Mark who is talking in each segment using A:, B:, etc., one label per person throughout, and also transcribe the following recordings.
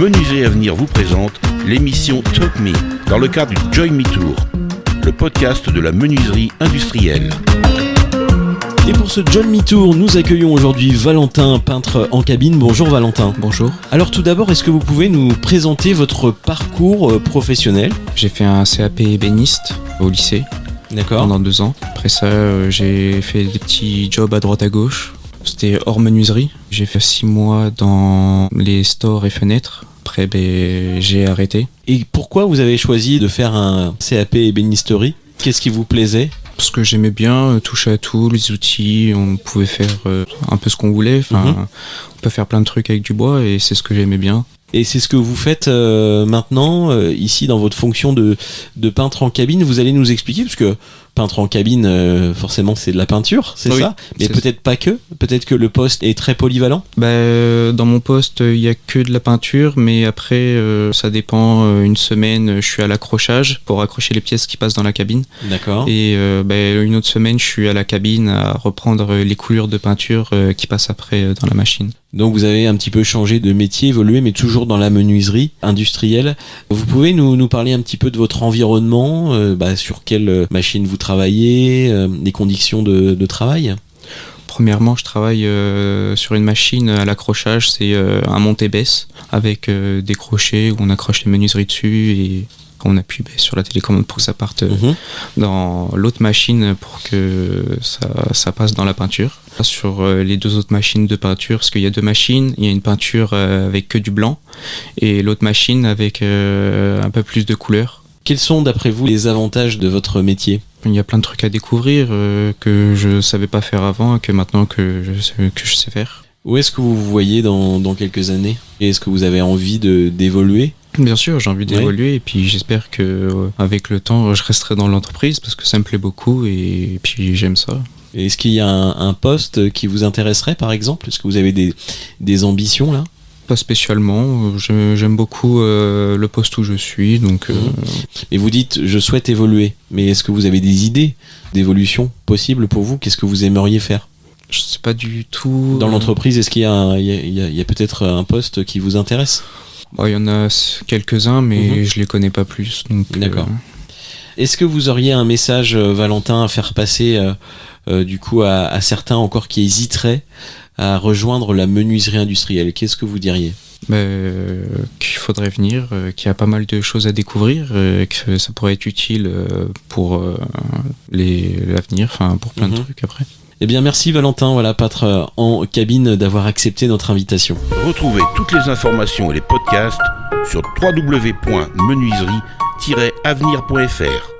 A: Menuiserie Avenir vous présente l'émission Talk Me dans le cadre du Join Me Tour, le podcast de la menuiserie industrielle.
B: Et pour ce Join Me Tour, nous accueillons aujourd'hui Valentin, peintre en cabine. Bonjour Valentin.
C: Bonjour.
B: Alors tout d'abord, est-ce que vous pouvez nous présenter votre parcours professionnel ?
C: J'ai fait un CAP ébéniste au lycée.
B: D'accord.
C: Pendant 2 ans. Après ça, j'ai fait des petits jobs à droite à gauche. C'était hors menuiserie. J'ai fait 6 mois dans les stores et fenêtres. Après, j'ai arrêté.
B: Et pourquoi vous avez choisi de faire un CAP ébénisterie ? Qu'est-ce qui vous plaisait ?
C: Parce que j'aimais bien toucher à tout, les outils, on pouvait faire un peu ce qu'on voulait. On peut faire plein de trucs avec du bois et c'est ce que j'aimais bien.
B: Et c'est ce que vous faites maintenant, ici dans votre fonction de peintre en cabine. Vous allez nous expliquer, parce que peintre en cabine, forcément c'est de la peinture, c'est ça ? Mais peut-être pas que. Peut-être que le poste est très polyvalent.
C: Dans mon poste, il n'y a que de la peinture, mais après, ça dépend. Une semaine, je suis à l'accrochage pour accrocher les pièces qui passent dans la cabine.
B: D'accord.
C: Et une autre semaine, je suis à la cabine à reprendre les coulures de peinture qui passent après dans la machine.
B: Donc vous avez un petit peu changé de métier, évolué, mais toujours dans la menuiserie industrielle. Vous pouvez nous parler un petit peu de votre environnement, sur quelle machine vous travaillez, les conditions de travail ?
C: Premièrement, je travaille sur une machine à l'accrochage, c'est un monté-baisse avec des crochets où on accroche les menuiseries dessus et on appuie sur la télécommande pour que ça parte dans l'autre machine pour que ça passe dans la peinture. Sur les 2 autres machines de peinture, parce qu'il y a 2 machines, il y a une peinture avec que du blanc et l'autre machine avec un peu plus de couleur.
B: Quels sont d'après vous les avantages de votre métier ?
C: Il y a plein de trucs à découvrir que je savais pas faire avant, que maintenant que je sais faire.
B: Où est-ce que vous vous voyez dans quelques années ? Et est-ce que vous avez envie d'évoluer ?
C: Bien sûr, j'ai envie d'évoluer et puis j'espère que avec le temps, je resterai dans l'entreprise parce que ça me plaît beaucoup et puis j'aime ça.
B: Et est-ce qu'il y a un poste qui vous intéresserait par exemple ? Est-ce que vous avez des ambitions là ?
C: Pas spécialement, j'aime beaucoup le poste où je suis. Donc,
B: Et vous dites je souhaite évoluer, mais est-ce que vous avez des idées d'évolution possibles pour vous ? Qu'est-ce que vous aimeriez faire ?
C: Je sais pas du tout.
B: Dans l'entreprise, est-ce qu'il y a peut-être un poste qui vous intéresse ?
C: Il y en a quelques-uns, mais je les connais pas plus. Donc,
B: d'accord. Est-ce que vous auriez un message, Valentin, à faire passer à certains encore qui hésiteraient à rejoindre la menuiserie industrielle ? Qu'est-ce que vous diriez ?
C: Qu'il faudrait venir, qu'il y a pas mal de choses à découvrir, que ça pourrait être utile pour l'avenir, pour plein de trucs après.
B: Eh bien merci Valentin, peintre en cabine, d'avoir accepté notre invitation.
A: Retrouvez toutes les informations et les podcasts sur www.menuiserie-avenir.fr.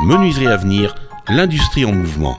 A: Menuiserie Avenir, l'industrie en mouvement.